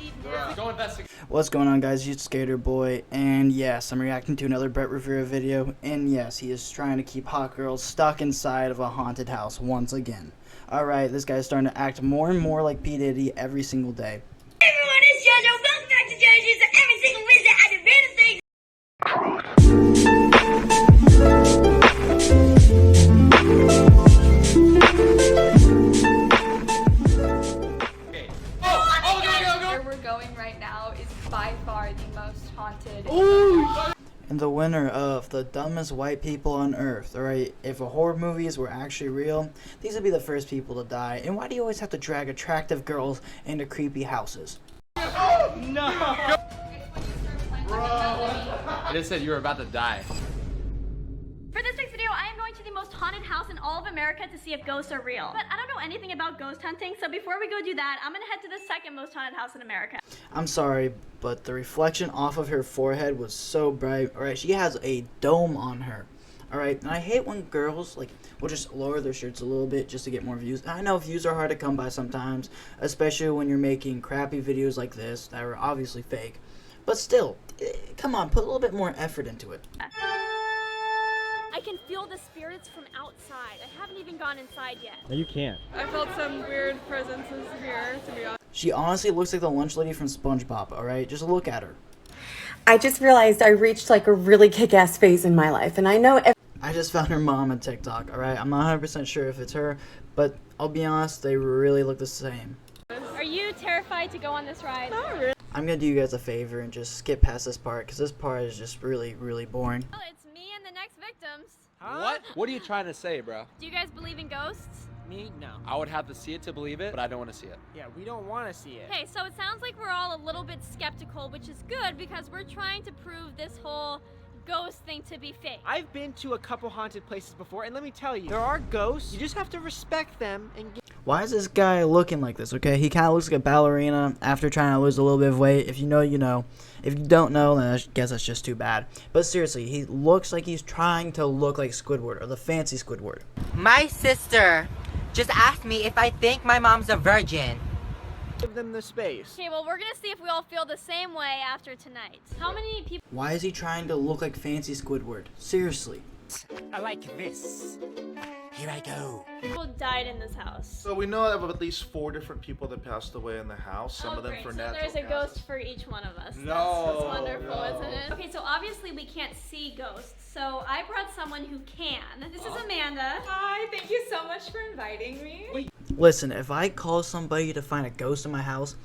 leave now. Go investigate. What's going on, guys? It's Skaterboy, and yes, I'm reacting to another Brett Rivera video, and yes, he is trying to keep hot girls stuck inside of a haunted house once again. Alright, this guy's starting to act more and more like P. Diddy every single day. Everyone is JoJo. Welcome back to JoJo. So every single Wednesday I do random things. Where we're going right now is by far the most haunted. And the winner of the dumbest white people on earth. Alright, if horror movies were actually real, these would be the first people to die. And why do you always have to drag attractive girls into creepy houses? No! I just said you were about to die. For this week's video, I am going to the most haunted house in all of America to see if ghosts are real. But I don't know anything about ghost hunting, so before we go do that, I'm gonna head to the second most haunted house in America. I'm sorry, but the reflection off of her forehead was so bright. Alright, she has a dome on her. Alright, and I hate when girls, will just lower their shirts a little bit just to get more views. I know views are hard to come by sometimes, especially when you're making crappy videos like this that are obviously fake. But still, come on, put a little bit more effort into it. I can feel the spirits from outside. I haven't even gone inside yet. No, you can't. I felt some weird presences here, to be honest. She honestly looks like the lunch lady from SpongeBob, alright? Just look at her. I just realized I reached like a really kick-ass phase in my life, and I know I just found her mom on TikTok, alright? I'm not 100% sure if it's her, but I'll be honest, they really look the same. Are you terrified to go on this ride? Not really. I'm gonna do you guys a favor and just skip past this part, because this part is just really, really boring. Well, it's me and the next victims. What? What are you trying to say, bro? Do you guys believe in ghosts? Me? No. I would have to see it to believe it, but I don't want to see it. Yeah, we don't want to see it. Okay, so it sounds like we're all a little bit skeptical, which is good because we're trying to prove this whole ghost thing to be fake. I've been to a couple haunted places before, and let me tell you, there are ghosts. You just have to respect them and get... Why is this guy looking like this, okay? He kind of looks like a ballerina after trying to lose a little bit of weight. If you know, you know. If you don't know, then I guess that's just too bad. But seriously, he looks like he's trying to look like Squidward, or the fancy Squidward. My sister just asked me if I think my mom's a virgin. Give them the space. Okay, well, we're gonna see if we all feel the same way after tonight. How many people? Why is he trying to look like fancy Squidward? Seriously. I like this. Here I go. People died in this house. So we know of at least 4 different people that passed away in the house. Some of them great. for So natural there's a causes. ghost for each one of us. No, That's wonderful, no. isn't it? Okay, so obviously we can't see ghosts. So I brought someone who can. This is Amanda. Hi, thank you so much for inviting me. Listen, if I call somebody to find a ghost in my house,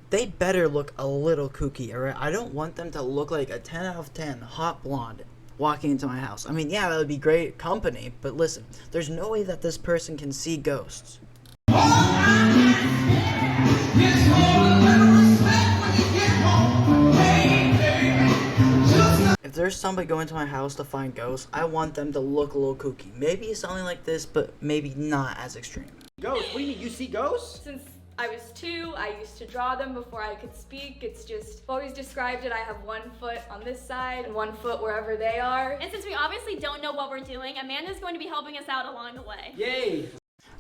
they better look a little kooky, alright? I don't want them to look like a 10 out of 10 hot blonde walking into my house. I mean, yeah, that would be great company, but listen, there's no way that this person can see ghosts. If there's somebody going to my house to find ghosts, I want them to look a little kooky. Maybe something like this, but maybe not as extreme. Ghosts? What do you mean? You see ghosts? Since I was 2, I used to draw them before I could speak. It's just, I've always described it, I have 1 foot on this side and 1 foot wherever they are. And since we obviously don't know what we're doing, Amanda's going to be helping us out along the way. Yay!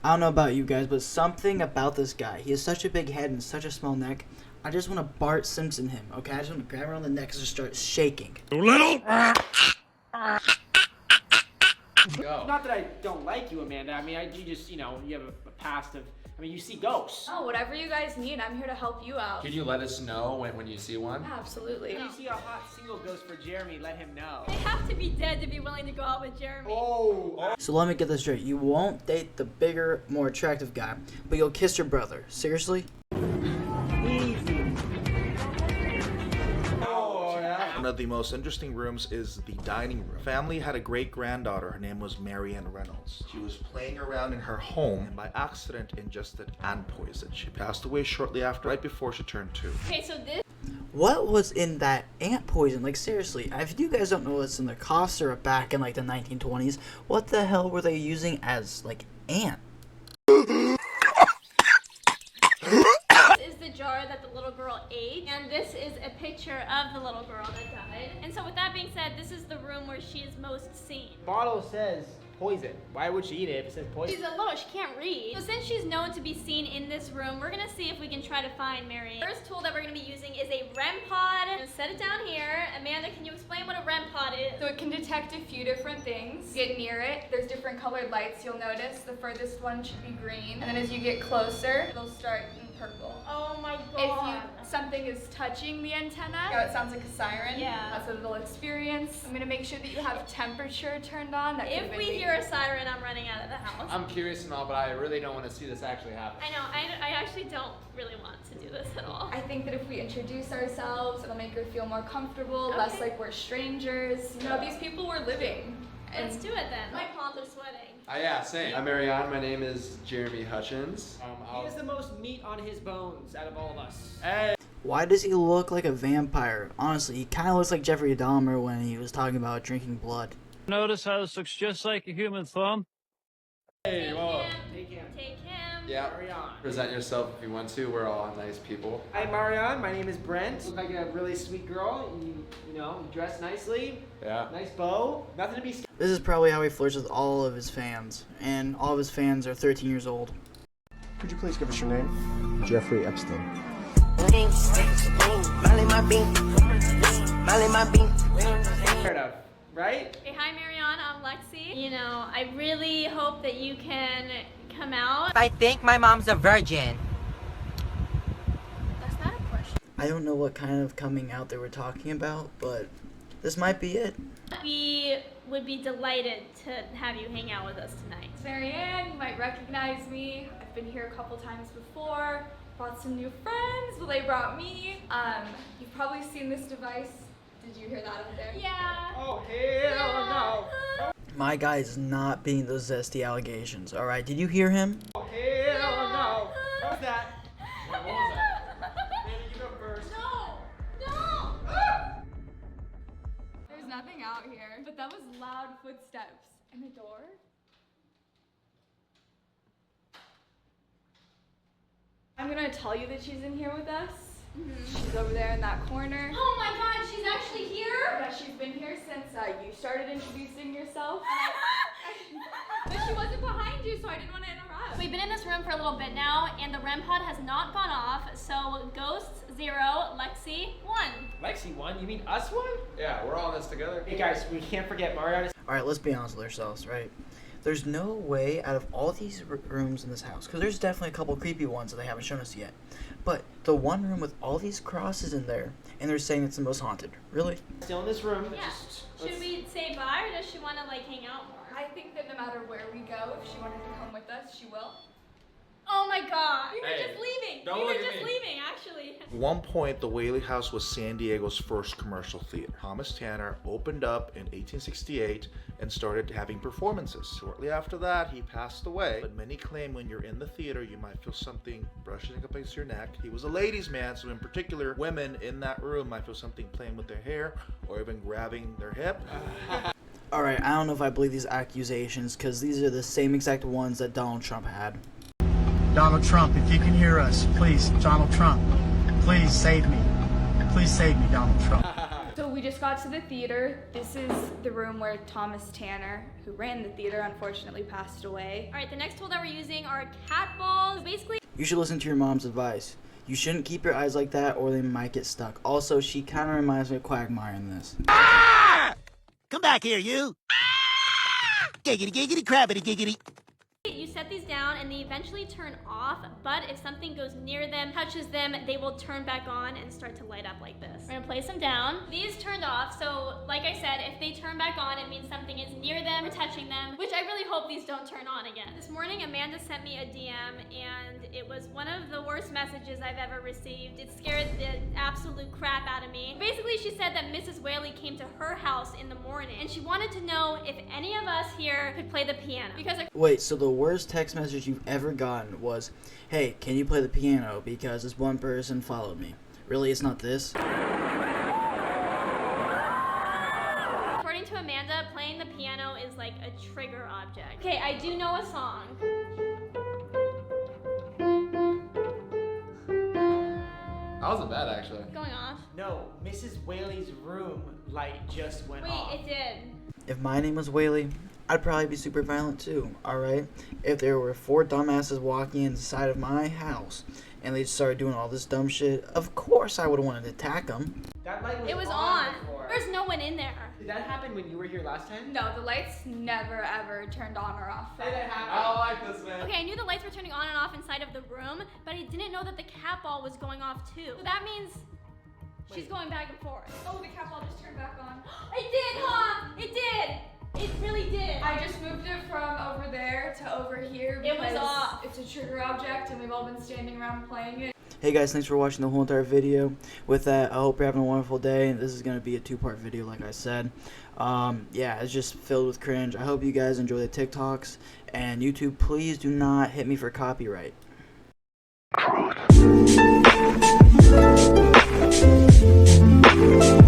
I don't know about you guys, but something about this guy. He has such a big head and such a small neck. I just want to Bart Simpson him, okay? I just want to grab her on the neck and just start shaking. Go. Not that I don't like you, Amanda. I mean, you just, you have a past of... I mean, you see ghosts. Oh, whatever you guys need, I'm here to help you out. Can you let us know when you see one? Absolutely. If you see a hot single ghost for Jeremy, let him know. They have to be dead to be willing to go out with Jeremy. Oh! So let me get this straight. You won't date the bigger, more attractive guy, but you'll kiss your brother. Seriously? One of the most interesting rooms is the dining room. Family had a great-granddaughter. Her name was Marianne Reynolds. She was playing around in her home and by accident ingested ant poison. She passed away shortly after, right before she turned 2. Okay, so this What was in that ant poison? Like, seriously, if you guys don't know what's in the cough syrup back in, the 1920s, what the hell were they using as, ant? is the jar that the little girl ate, and this is a picture of the little girl that died. And so with that being said, this is the room where she is most seen. Bottle says poison. Why would she eat it if it says poison? She's a little, she can't read. So since she's known to be seen in this room, we're gonna see if we can try to find Mary. First tool that we're gonna be using is a REM pod. I'm gonna set it down here. Amanda, can you explain what a REM pod is? So it can detect a few different things. Get near it, there's different colored lights you'll notice. The furthest one should be green. And then as you get closer, it'll start in purple. Oh my If something is touching the antenna, it sounds like a siren. Yeah. That's what it'll experience. I'm gonna make sure that you have temperature turned on. That If we hear a siren, I'm running out of the house. I'm curious and all, but I really don't want to see this actually happen. I know, I actually don't really want to do this at all. I think that if we introduce ourselves, it'll make her feel more comfortable, less like we're strangers. You know, these people were living. Let's do it then. My palms are sweating. Yeah, same. I'm Marianne. My name is Jeremy Hutchins. He has the most meat on his bones out of all of us. Hey. Why does he look like a vampire? Honestly, he kind of looks like Jeffrey Dahmer when he was talking about drinking blood. Notice how this looks just like a human thumb? Hey, Take whoa. him. Take him. Take him. Yeah. Marianne. Present yourself if you want to. We're all nice people. Hi, Marianne. My name is Brent. Look like a really sweet girl. You know, you dress nicely. Yeah. Nice bow. Nothing to be scared. This is probably how he flirts with all of his fans, and all of his fans are 13 years old. Could you please give us your name? Jeffrey Epstein. Scared of, right? Hey, hi Marianne, I'm Lexi. You know, I really hope that you can come out. If I think my mom's a virgin. That's not a question. I don't know what kind of coming out they were talking about, but this might be it. We would be delighted to have you hang out with us tonight. Marianne, you might recognize me. I've been here a couple times before. Brought some new friends. Well, they brought me. You've probably seen this device. Did you hear that up there? Yeah. Oh, hell no. My guy is not being those zesty allegations, alright? Did you hear him? Oh, hell no. What was that? What was that? Amanda, you go first. No! There's nothing out here, but that was loud footsteps. And the door? I'm gonna tell you that she's in here with us. She's over there in that corner. Oh my god, she's actually here? Yeah, she's been here since you started introducing yourself. But she wasn't behind you, so I didn't want to interrupt. We've been in this room for a little bit now, and the REM pod has not gone off, so Ghosts 0, Lexi 1. Lexi won? You mean us won? Yeah, we're all in this together. Hey guys, we can't forget Marianne. Alright, let's be honest with ourselves, right? There's no way out of all these rooms in this house, because there's definitely a couple creepy ones that they haven't shown us yet, but the one room with all these crosses in there, and they're saying it's the most haunted. Really? Still in this room. Yeah. Should we say bye, or does she want to like hang out more? I think that no matter where we go, if she wanted to come with us, she will. Oh my god! We were Hey, just leaving! don't We were look at just me. leaving, actually. At one point, the Whaley House was San Diego's first commercial theater. Thomas Tanner opened up in 1868 and started having performances. Shortly after that, he passed away, but many claim when you're in the theater, you might feel something brushing up against your neck. He was a ladies' man, so in particular, women in that room might feel something playing with their hair or even grabbing their hip. Alright, I don't know if I believe these accusations, because these are the same exact ones that Donald Trump had. Donald Trump, if you can hear us, please, Donald Trump, please save me. Please save me, Donald Trump. So we just got to the theater. This is the room where Thomas Tanner, who ran the theater, unfortunately passed away. Alright, the next tool that we're using are cat balls. So basically, You should listen to your mom's advice. You shouldn't keep your eyes like that or they might get stuck. Also, she kind of reminds me of Quagmire in this. Come back here, you. Giggity, giggity, crabbity, giggity. you set these down and they eventually turn off, but if something goes near them, touches them, they will turn back on and start to light up like this. We're gonna place them down. These turned off, so like I said, if they turn back on, it means something is near them or touching them, which I really hope these don't turn on again. This morning, Amanda sent me a DM and it was one of the worst messages I've ever received. It scared the absolute crap out of me. Basically, she said that Mrs. Whaley came to her house in the morning and she wanted to know if any of us here could play the piano. Because Wait, so the worst text message you've ever gotten was, hey, can you play the piano because this one person followed me? Really, it's not this? according to Amanda, playing the piano is like a trigger object. Okay, I do know a song. That wasn't bad, actually. What's going off? No, Mrs. Whaley's room light just went Wait, off. it did. If my name was Whaley, I'd probably be super violent too, alright? If there were 4 dumbasses walking inside of my house and they started doing all this dumb shit, of course I would have wanted to attack them. That light was It was on. before. There's no one in there. Did that happen when you were here last time? No, the lights never ever turned on or off. Did that happen? I don't like this, man. Okay, I knew the lights were turning on and off inside of the room, but I didn't know that the cat ball was going off too. So that means she's going back and forth. Oh, the cat ball just turned back on. It did, huh? It did. It really did. I just moved it from over there to over here It was because off. it's a trigger object and we've all been standing around playing it. Hey guys, thanks for watching the whole entire video. With that, I hope you're having a wonderful day. This is going to be a 2-part video like I said. Yeah, it's just filled with cringe. I hope you guys enjoy the TikToks. And YouTube, please do not hit me for copyright. Truth.